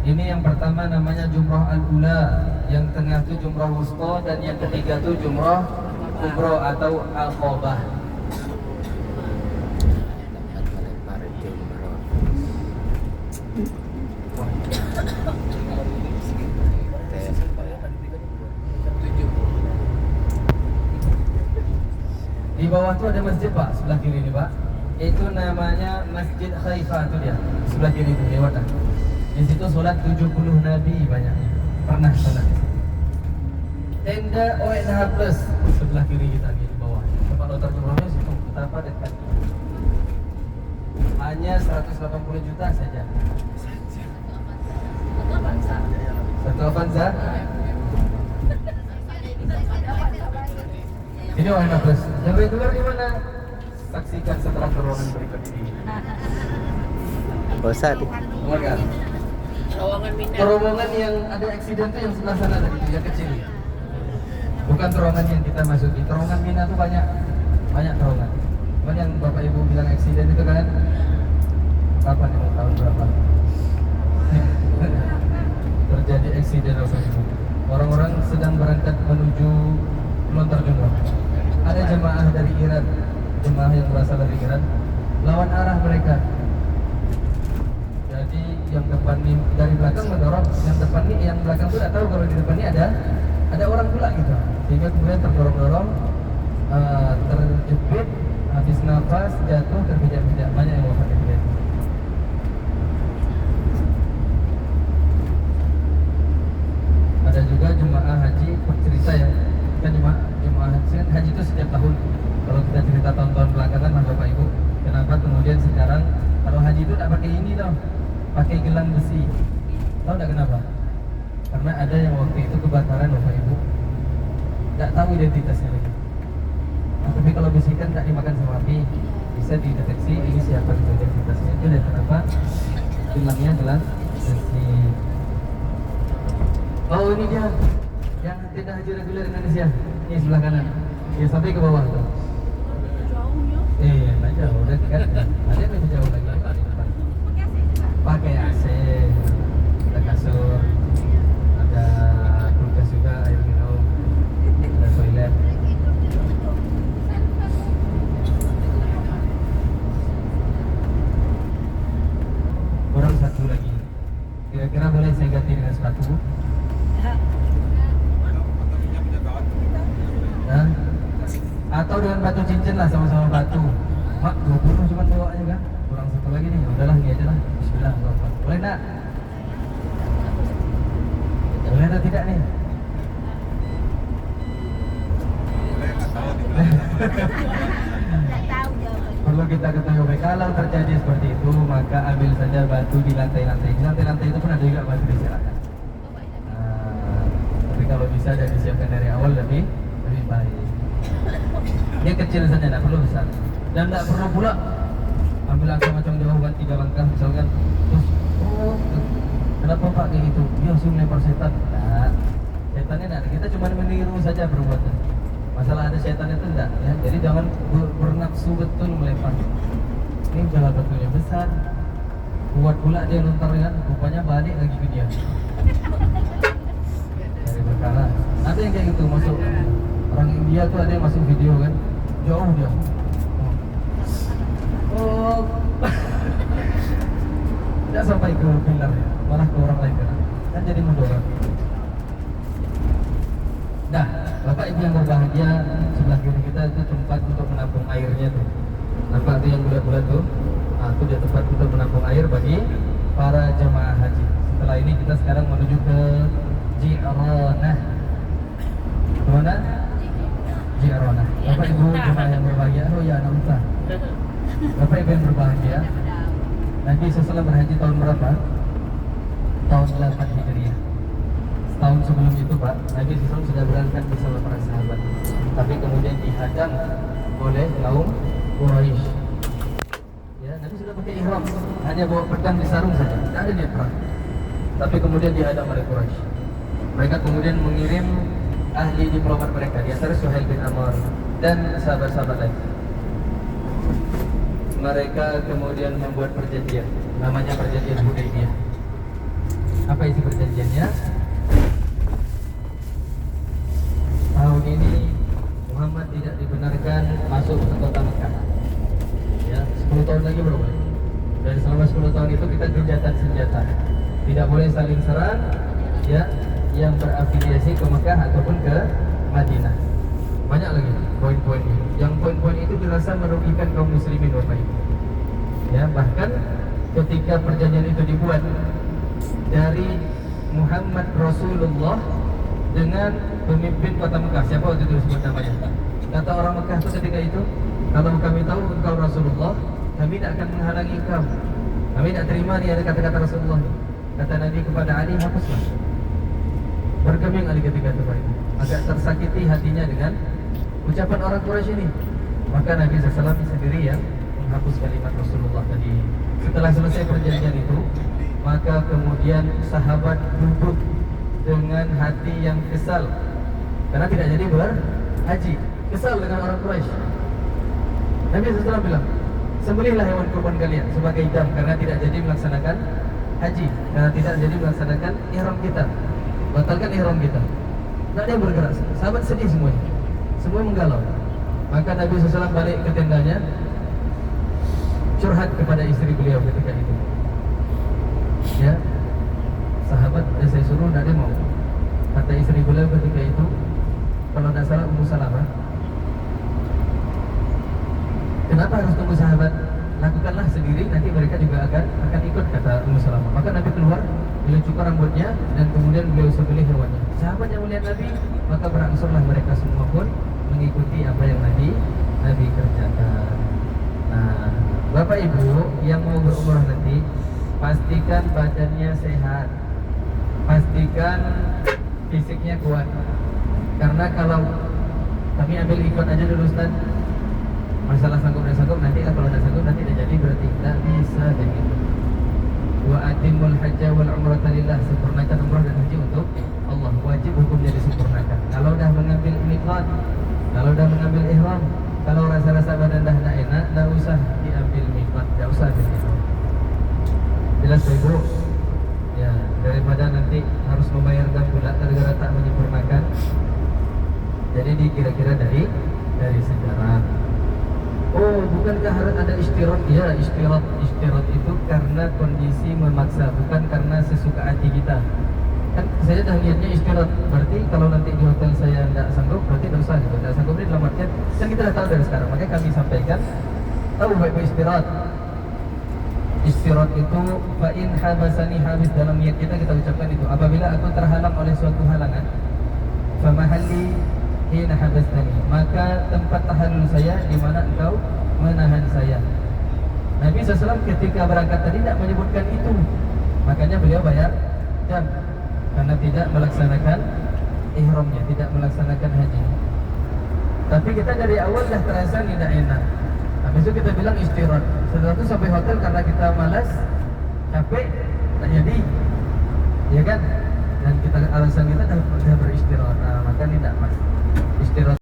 Ini yang pertama namanya jumrah al-ula, yang tengah itu jumrah wusta, dan yang ketiga itu jumrah kubra atau al-qobah. Di bawah itu ada masjid Pak, sebelah kiri ini Pak. Itu namanya Masjid Khaifah, itu dia sebelah kiri itu lewat. Di situ sholat 70 nabi banyak. Pernah sholat di situ. Tenda ONH Plus sebelah kiri kita di bawah. Tempat notar jumrahnya situ, betapa dekat. Hanya 180 juta saja. Satu Avanza. Ini ONH Plus. Yang reguler gimana? Saksikan setelah terowongan berikut ini. Bosan. Keluarga. Terowongan yang ada eksiden itu yang sebelah sana tadi, yang kecil. Bukan terowongan yang kita masuki. Terowongan Mina itu banyak terowongan. Cuman yang Bapak Ibu bilang eksiden itu kan kapan itu, tahun berapa? Terjadi eksiden Bapak Ibu. Orang-orang sedang berangkat menuju melontar jumrah. Ada jemaah dari Iran, jemaah yang berasal dari Iran, lawan arah mereka. Jadi yang depan nih dari belakang mendorong, yang depan nih, yang belakang tuh tidak tahu kalau di depan ini ada orang pula gitu. Sehingga kemudian terdorong-dorong, terjepit, habis nafas, jatuh, terpijak-pijak. Banyak yang wafat itu. Ada juga jemaah haji bercerita ya, kan jemaah haji itu setiap tahun. Kalau kita cerita tahun-tahun belakangan mas Bapak Ibu, kenapa kemudian sekarang kalau haji itu tidak pakai ini tau, pakai gelang besi. Tahu tidak kenapa? Karena ada yang waktu itu kebakaran Bapak Ibu, tidak tahu identitasnya lagi. Nah, tapi kalau besi kan tidak dimakan sama api, bisa dideteksi ini siapa identitasnya. Itu dan kenapa gelangnya gelang besi. Oh ini dia, yang tenda haji reguler Indonesia. Ini sebelah kanan. Ya sampai ke bawah tuh. Nah jauh, udah kan? Ada yang lebih jauh lagi. Pakai AC, ada kasur, ada kulkas juga, air minum, ada toilet. Kurang satu lagi. Kira-kira boleh saya ganti dengan sepatu? Nah, atau dengan batu cincin lah, sama-sama batu. Mak, 20 cuma bawa aja kan? Kurang satu lagi nih, udahlah ini aja lah. Bismillah, boleh nak? Boleh atau tidak nih? Perlu kita ketahui, kalau terjadi seperti itu, maka ambil saja batu di lantai-lantai. Di lantai-lantai itu pun ada juga batu disirakan. Tapi kalau bisa dan disiapkan dari awal lebih baik. Dia kecil saja, tidak perlu besar. Dan tidak perlu pula ambil langkah macam jauhan 3 langkah misalkan. Terus, kenapa Pak kayak gitu? Dia harus melempar setan. Nah, setannya tidak ada. Kita cuma meniru saja perbuatan. Masalah ada setan itu tidak. Ya? Jadi jangan bernafsu betul melempar. Ini udah batunya besar. Buat pula dia lontar kan, rupanya balik lagi ke dia. Dari berkala. Ada yang kayak gitu masuk. Orang India tuh ada yang masuk video kan, jauh dia. Oh, tidak sampai ke pilar, malah ke orang lain kan jadi mendorong. Nah, Bapak Ibu yang berbahagia, sebelah kiri kita itu tempat untuk menampung airnya tuh. Nampak tuh yang bulat-bulat tuh? Nah, itu dia tempat untuk menampung air bagi para jemaah haji. Setelah ini kita sekarang menuju ke Ji'ranah. Mana? Ji'ranah. Bapak Ibu jemaah yang berbahagia, oh ya anak Uta. Bapak Ibu yang berbahagia, Nabi SAW berhaji tahun berapa? Tahun 8 Hijriah. Setahun sebelum itu Pak, Nabi SAW sudah berangkat bersama para sahabat. Tapi kemudian dihadang oleh kaum Quraisy. Ya, Nabi sudah pakai ihram, hanya bawa pedang di sarung saja, tidak ada niat perang. Tapi kemudian dihadang oleh Quraisy. Mereka kemudian mengirim ahli diplomat mereka, di antara Suhail bin Amr dan sahabat-sahabat lain. Mereka kemudian membuat perjanjian, namanya perjanjian Hudaybiyah. Apa isi perjanjiannya? Tahun ini Muhammad tidak dibenarkan masuk ke kota Mekah. Ya, 10 tahun lagi baru boleh. Dan selama 10 tahun itu kita gencatan senjata. Tidak boleh saling serang, ya, yang berafiliasi ke Mekah ataupun ke Madinah. Banyak lagi poin-poin ini. Yang poin-poin itu dirasa merugikan kaum muslimin Bapak Ibu. Ya, bahkan ketika perjanjian itu dibuat dari Muhammad Rasulullah dengan pemimpin kota Mekah, siapa waktu itu disebut namanya? Kata orang Mekah itu ketika itu, kalau kami tahu engkau Rasulullah, kami tidak akan menghalangi engkau. Kami tidak terima nih ada kata-kata Rasulullah. Kata Nabi kepada Ali, hapuslah. Bergeming Ali ketika itu Pak. Agak tersakiti hatinya dengan ucapan orang Quraisy ini. Maka Nabi SAW sendiri yang menghapus kalimat Rasulullah tadi. Setelah selesai perjanjian itu, maka kemudian sahabat duduk dengan hati yang kesal karena tidak jadi berhaji. Kesal dengan orang Quraisy. Nabi SAW bilang, sembelihlah hewan kurban kalian sebagai dam karena tidak jadi melaksanakan haji, karena tidak jadi melaksanakan ihram kita, batalkan ihram kita. Tidak ada yang bergerak. Sahabat sedih semuanya, semua menggalau. Maka Nabi SAW balik ke tendanya, curhat kepada istri beliau ketika itu. Ya, sahabat saya suruh, tidak ada mau. Kata istri beliau ketika itu, kalau tidak salah Ummu Salamah, kenapa harus tunggu sahabat? Lakukanlah sendiri, nanti mereka juga akan ikut, kata Ummu Salamah. Maka Nabi keluar, beliau cukur rambutnya dan kemudian beliau sembelih hewannya. Sahabat yang melihat Nabi, maka berangsurlah mereka semua pun mengikuti apa yang Nabi kerjakan. Nah, Bapak Ibu yang mau berumrah nanti, pastikan badannya sehat, pastikan fisiknya kuat. Karena kalau kami ambil ikut aja dulu Ustaz, masalah sanggup dan sanggup nanti kalau tidak sanggup nanti tidak jadi, berarti tidak bisa begitu. Wa atimul hajja wal umrata lillah, sempurnakan umrah dan haji untuk Allah, wajib hukumnya disempurnakan. Kalau dah mengambil miqat, kalau dah mengambil ihram, kalau rasa-rasa badan dah tidak enak, tidak usah diambil miqat, tidak usah ambil ihram. Jelas Ibu? Ya, daripada nanti harus membayarkan pula gara-gara tak menyempurnakan. Jadi dikira-kira dari sejarah. Oh, bukankah harus ada istirat? Ya, istirat itu karena kondisi memaksa, bukan karena sesuka hati kita. Kan saya dah niatnya istirat, berarti kalau nanti di hotel saya tidak sanggup, berarti tidak usah gitu. Tidak sanggup ini dalam artian, kan kita dah tahu dari sekarang. Makanya kami sampaikan, tahu baik-baik istirat. Istirat itu fa'in habasani habis, dalam niat kita ucapkan itu. Apabila aku terhalang oleh suatu halangan, famahalli hina habastani, maka tempat tahalul saya di mana engkau menahan saya. Nabi SAW ketika berangkat tadi tidak menyebutkan itu, makanya beliau bayar jam karena tidak melaksanakan ihramnya, tidak melaksanakan haji. Tapi kita dari awal dah terasa tidak enak. Habis itu kita bilang istirahat. Setelah itu sampai hotel karena kita malas, capek, tak jadi, ya kan? Dan kita alasan kita dah beristirahat, maka tidak mas. Istirahat.